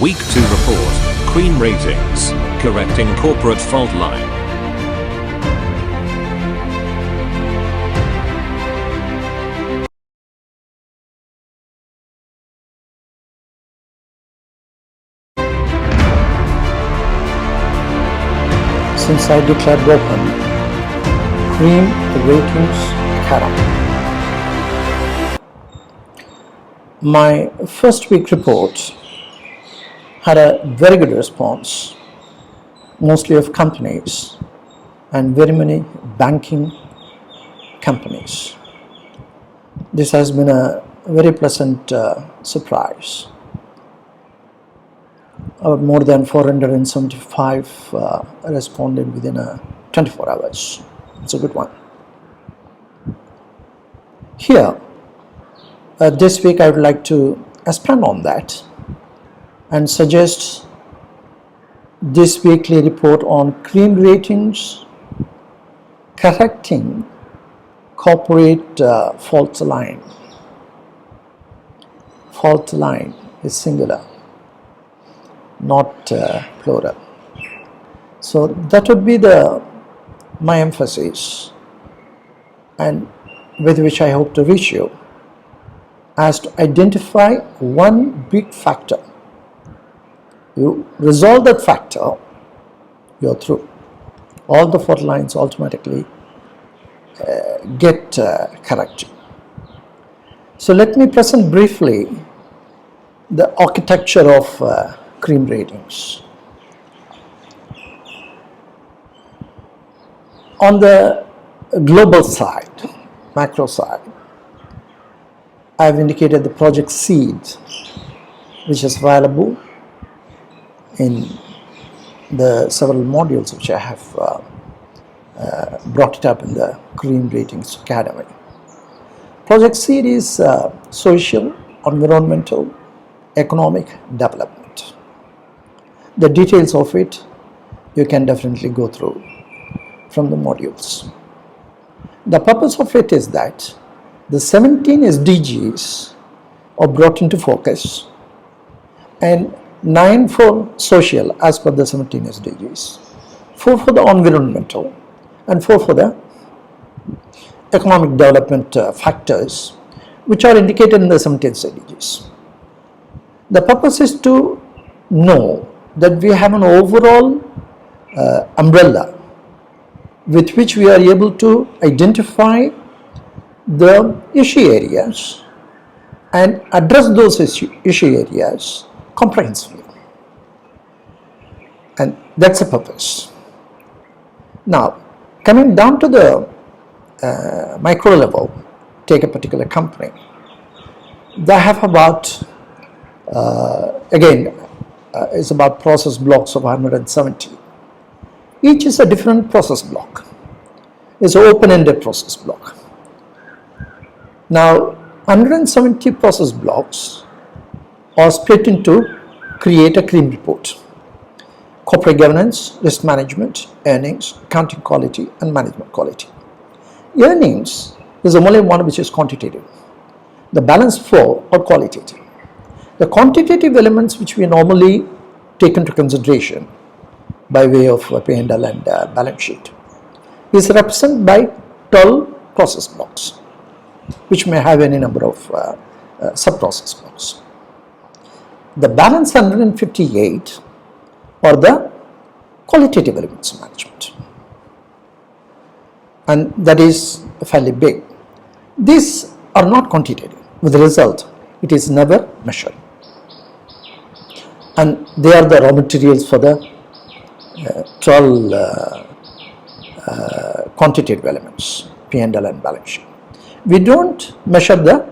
Week 2 report, Cream Ratings, correcting corporate fault line. Since I declared open, Cream Ratings Academy. My first week report had a very good response, mostly of companies and very many banking companies. This has been a very pleasant surprise. More than 475 responded within 24 hours. It's a good one. Here, this week I would like to expand on that and suggest this weekly report on Cream Ratings, correcting corporate fault line. Fault line is singular, not plural. So that would be my emphasis, and with which I hope to reach you, as to identify one big factor. You resolve that factor, you're through. All the fault lines automatically get corrected. So let me present briefly the architecture of Cream Ratings. On the global side, macro side, I have indicated the project seed, which is available in the several modules which I have brought it up in the Cream Ratings Academy. Project seed is social, environmental, economic development. The details of it you can definitely go through from the modules. The purpose of it is that the 17 SDGs are brought into focus, and 9 for social as per the 17 SDGs, 4 for the environmental, and 4 for the economic development factors which are indicated in the 17 SDGs. The purpose is to know that we have an overall umbrella with which we are able to identify the issue areas and address those issue areas comprehensively, and that's the purpose. Now, coming down to the micro level, take a particular company. They have about it's about process blocks of 170. Each is a different process block. It's an open-ended process block. Now, 170 process blocks are split into create a Cream report: corporate governance, risk management, earnings, accounting quality, and management quality. Earnings is the only one which is quantitative. The balance 4 are qualitative. The quantitative elements which we normally take into consideration by way of P&L and balance sheet is represented by 12 process blocks, which may have any number of sub-process blocks. The balance 158 are the qualitative elements of management, and that is fairly big. These are not quantitative. With the result, it is never measured, and they are the raw materials for the 12 quantitative elements, P&L and balance sheet. We don't measure the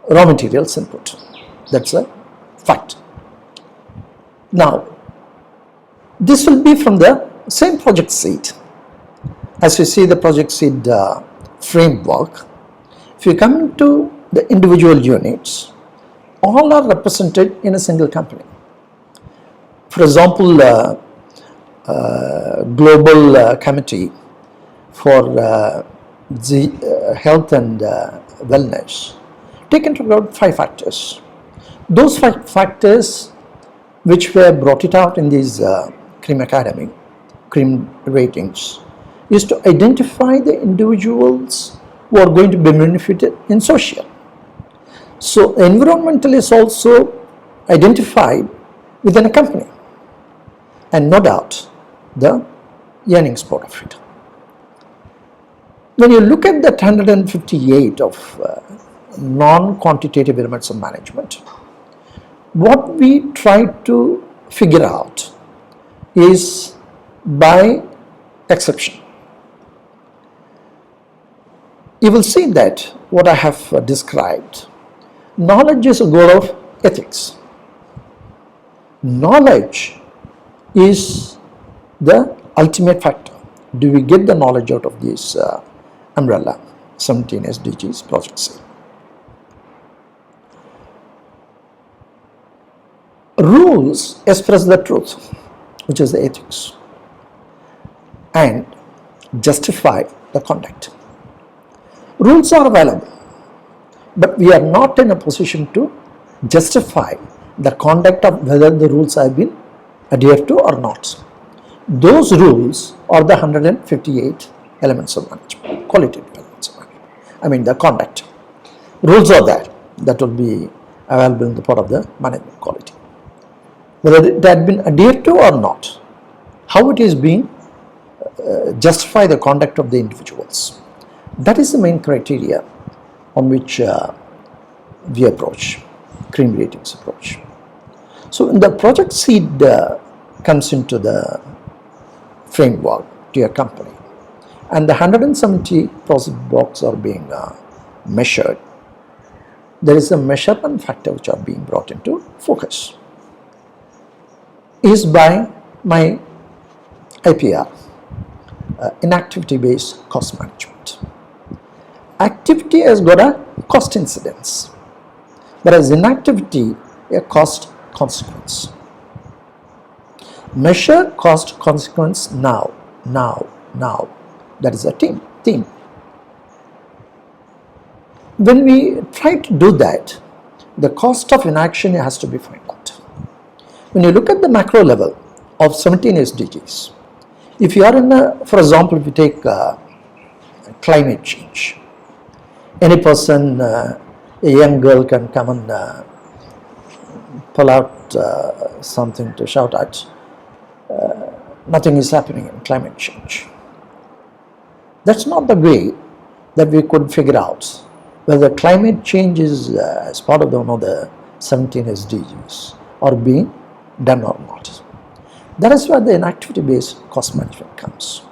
raw materials input. That's a fact. Now, this will be from the same project seed. As you see the project seed framework, if you come into the individual units, all are represented in a single company. For example, global committee for the health and wellness take into account 5 factors. Those 5 factors which were brought it out in these CREAM Academy, CREAM ratings, is to identify the individuals who are going to be benefited in social. So environmental is also identified within a company, and no doubt the earnings part of it. When you look at that 158 of non-quantitative elements of management, what we try to figure out is by exception. You will see that what I have described, knowledge is a goal of ethics. Knowledge is the ultimate factor. Do we get the knowledge out of this umbrella, 17 SDGs, Project C? Rules express the truth, which is the ethics, and justify the conduct. Rules are available, but we are not in a position to justify the conduct of whether the rules have been adhered to or not. Those rules are the 158 elements of management, qualitative elements of management. I mean the conduct. Rules are there that will be available in the part of the management quality. Whether it had been adhered to or not, how it is being justify the conduct of the individuals. That is the main criteria on which we approach, CREAM ratings approach. So when the project seed comes into the framework to your company, and the 170 process blocks are being measured, there is a measurement factor which are being brought into focus, is by my IPR, inactivity based cost management. Activity has got a cost incidence, whereas inactivity a cost consequence. Measure cost consequence now. That is a theme. When we try to do that, the cost of inaction has to be found out. When you look at the macro level of 17 SDGs, if you are in a, for example, if you take climate change, any person, a young girl can come and pull out something to shout at. Nothing is happening in climate change. That's not the way that we could figure out whether climate change is as part of one of the 17 SDGs or being done or not. That is where the inactivity based cost management comes.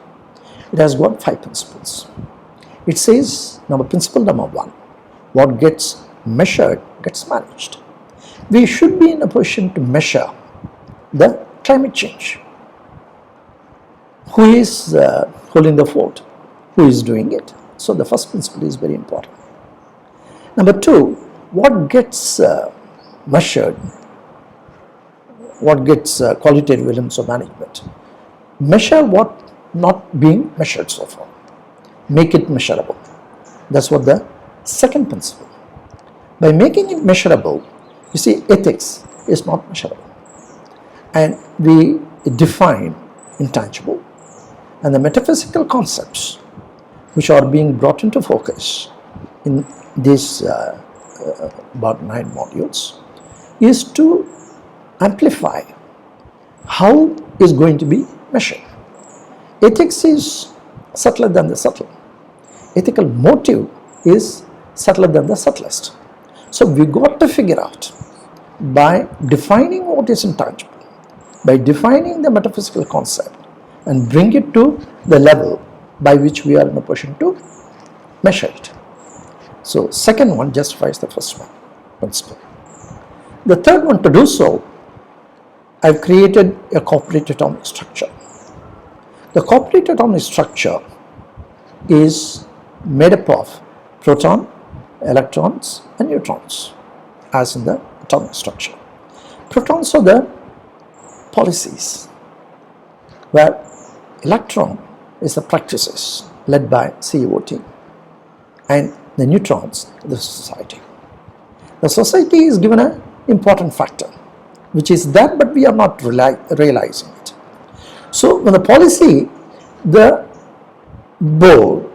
It has got 5 principles. It says, principle number 1, what gets measured gets managed. We should be in a position to measure the climate change. Who is holding the fort? Who is doing it? So the first principle is very important. Number 2, what gets measured? What gets qualitative elements of management? Measure what not being measured so far. Make it measurable. That's what the second principle. By making it measurable, you see, ethics is not measurable. And we define intangible, and the metaphysical concepts which are being brought into focus in these about 9 modules is to amplify how is going to be measured. Ethics is subtler than the subtle. Ethical motive is subtler than the subtlest. So we got to figure out, by defining what is intangible, by defining the metaphysical concept, and bring it to the level by which we are in a position to measure it. So second one justifies the first one, principle. The third one, to do so, I've created a corporate atomic structure. The corporate atomic structure is made up of proton, electrons and neutrons, as in the atomic structure. Protons are the policies, where electron is the practices led by CEO team, and the neutrons the society. The society is given an important factor, which is there, but we are not realizing it. So when the policy, the board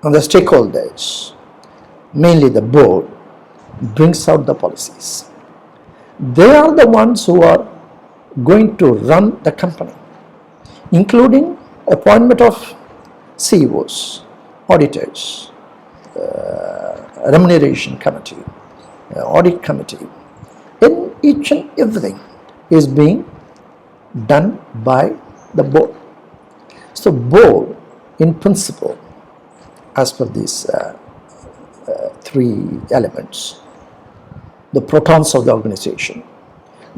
and the stakeholders, mainly the board, brings out the policies. They are the ones who are going to run the company, including appointment of CEOs, auditors, remuneration committee, audit committee. In each and everything is being done by the board. So board, in principle, as per these three elements, the protons of the organization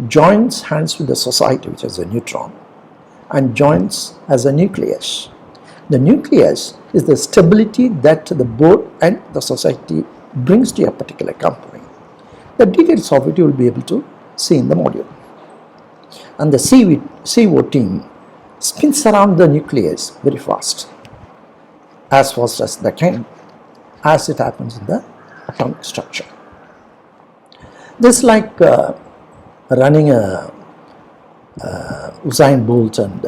joins hands with the society, which is a neutron, and joins as a nucleus. The nucleus is the stability that the board and the society brings to a particular company. The details of it you will be able to see in the module. And the CO team spins around the nucleus very fast as they can, as it happens in the atomic structure. This is like running a Usain Bolt and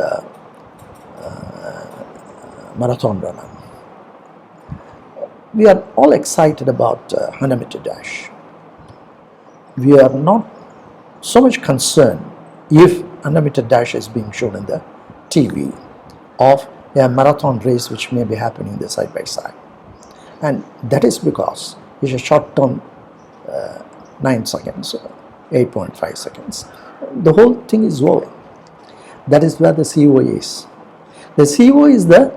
marathon runner. We are all excited about 100-meter dash. We are not so much concerned if 100-meter dash is being shown in the TV of a marathon race which may be happening the side by side. And that is because it's a short term 9 seconds, 8.5 seconds. The whole thing is over. That is where the CO is. The CO is the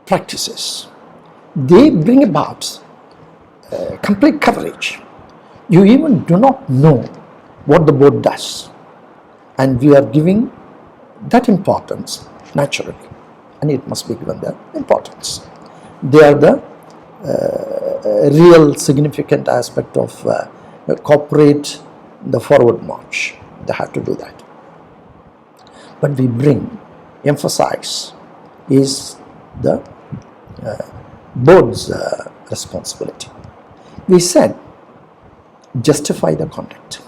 practices. They bring about complete coverage. You even do not know what the board does, and we are giving that importance naturally, and it must be given the importance. They are the real significant aspect of corporate, the forward march. They have to do that. But we emphasize is the board's responsibility. We said justify the conduct.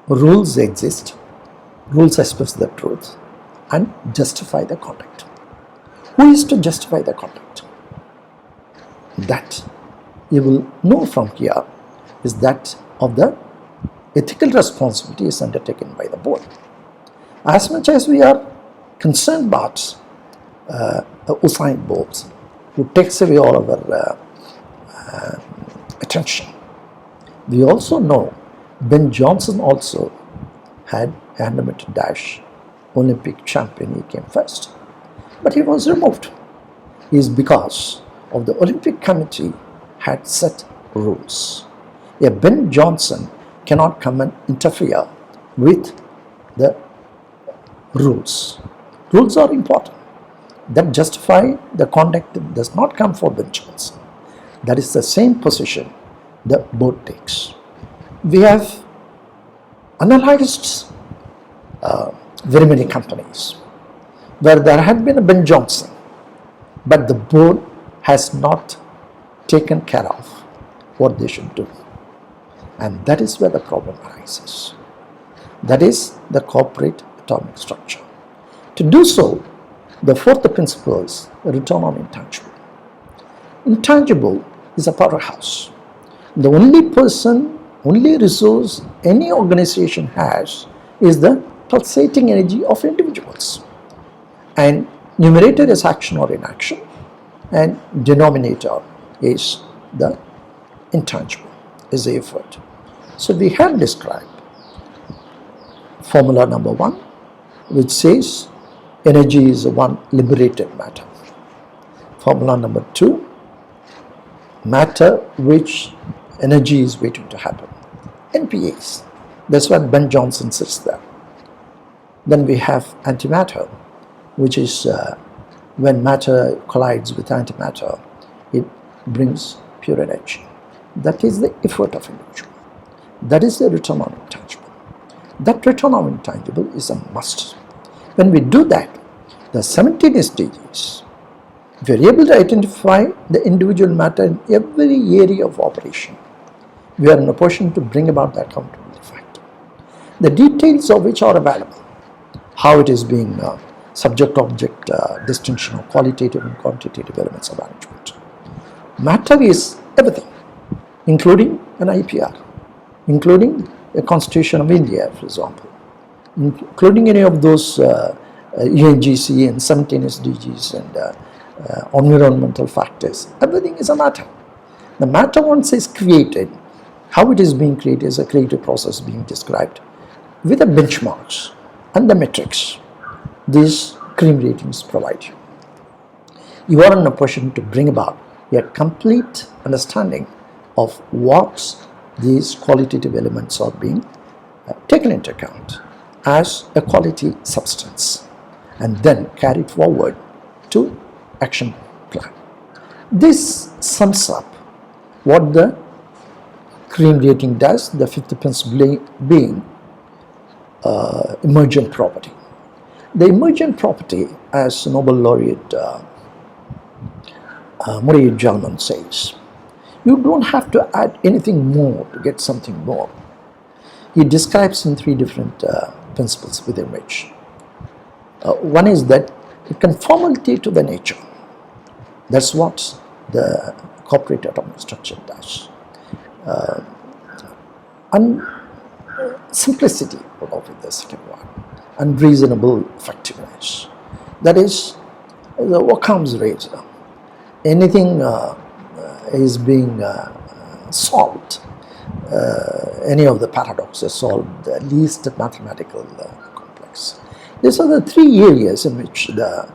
Rules exist, rules express the truth, and justify the conduct. Who is to justify the conduct? That you will know from here is that of the ethical responsibility is undertaken by the board. As much as we are concerned about Usain Bolt, who takes away all of our attention, we also know Ben Johnson also had a 100-meter dash Olympic champion. He came first, but he was removed. It is because of the Olympic Committee had set rules. A Ben Johnson cannot come and interfere with the rules. Rules are important. That justify the conduct that does not come for Ben Johnson. That is the same position the board takes. We have analyzed very many companies where there had been a Ben Johnson, but the board has not taken care of what they should do. And that is where the problem arises. That is the corporate atomic structure. To do so, the fourth principle is return on intangible. Intangible is a powerhouse. The only person, only resource any organization has is the pulsating energy of individuals. And numerator is action or inaction, and denominator is the intangible, is the effort. So we have described formula number 1, which says energy is one liberated matter. Formula number 2, matter which energy is waiting to happen. NPAs. That's what Ben Johnson says there. Then we have antimatter, which is when matter collides with antimatter, it brings pure energy. That is the effort of individual. That is the return on intangible. That return on intangible is a must. When we do that, the 17 SDGs, if we are able to identify the individual matter in every area of operation, we are in a position to bring about the accountability factor. the details of which are available, how it is being subject-object distinction of qualitative and quantitative elements of management. Matter is everything, including an IPR, including a Constitution of India, for example, including any of those UNGC and 17 SDGs and environmental factors. Everything is a matter. The matter, once is created, how it is being created is a creative process being described with the benchmarks and the metrics these cream ratings provide you. You are in a position to bring about a complete understanding of what these qualitative elements are being taken into account as a quality substance, and then carried forward to action plan. This sums up what the cream rating does, the fifth principle being emergent property. The emergent property, as Nobel laureate Murray Gell-Mann says, you don't have to add anything more to get something more. He describes in three different principles within which. One is that conformity to the nature. That's what the corporate atomic structure does. And simplicity would be the second one. Unreasonable effectiveness. That is the Occam's razor. Anything is being solved, any of the paradoxes solved, the least mathematical complex. These are the three areas in which the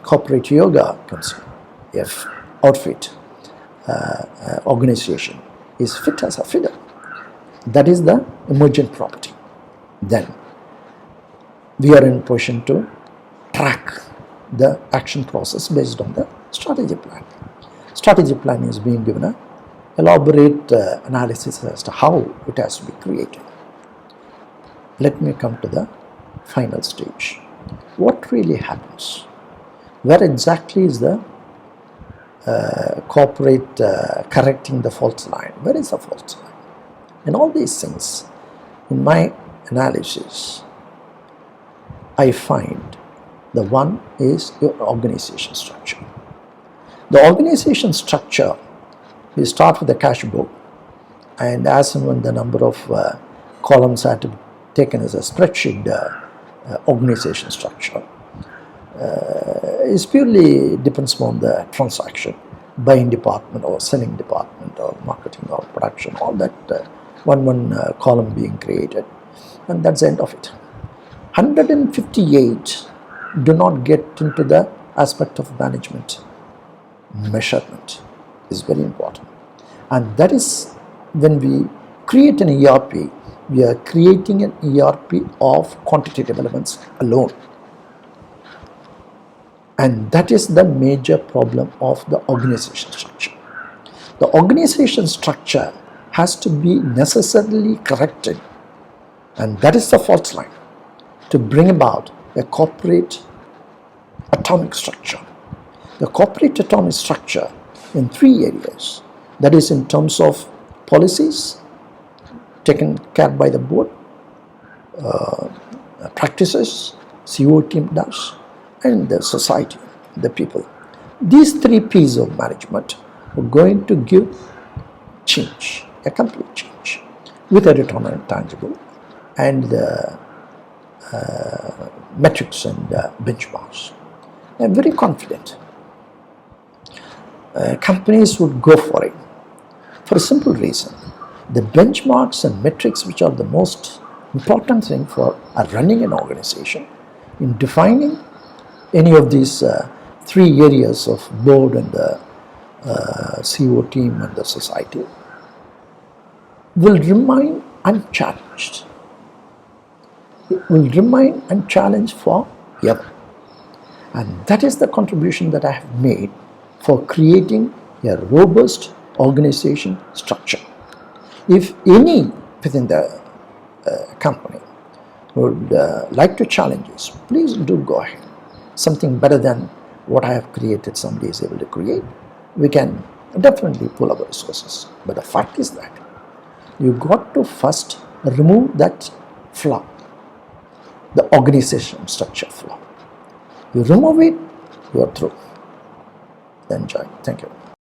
corporate yoga comes in. If outfit, organization is fit as a fiddle, that is the emergent property. Then we are in position to track the action process based on the strategy plan. Strategy plan is being given an elaborate analysis as to how it has to be created. Let me come to the final stage. What really happens? Where exactly is the corporate correcting the fault line? Where is the fault line? And all these things, in my analysis, I find the one is your organization structure. The organization structure, we start with the cash book, and as and when the number of columns are to be taken as a spreadsheet organization structure, is purely depends on the transaction, buying department or selling department or marketing or production, all that one column being created, and that's the end of it. 158 do not get into the aspect of management. Measurement is very important, and that is when we create an ERP, we are creating an ERP of quantitative elements alone, and that is the major problem of the organization structure. The organization structure has to be necessarily corrected, and that is the fault line, to bring about a corporate atomic structure. The corporate atomic structure in three areas, that is in terms of policies taken care by the board, practices CO team does, and the society, the people. These three pieces of management are going to give change, a complete change, with a return on tangible and the metrics and benchmarks. I am very confident companies would go for it for a simple reason. The benchmarks and metrics, which are the most important thing for running an organization, in defining any of these three areas of board and the CO team and the society, will remain unchallenged. It will remain unchallenged forever. And that is the contribution that I have made for creating a robust organization structure. If any within the company would like to challenge us, please do go ahead. Something better than what I have created, somebody is able to create, we can definitely pull our resources. But the fact is that you got to first remove that flaw, the organization structure flaw. You remove it, you are through. Enjoy. Thank you.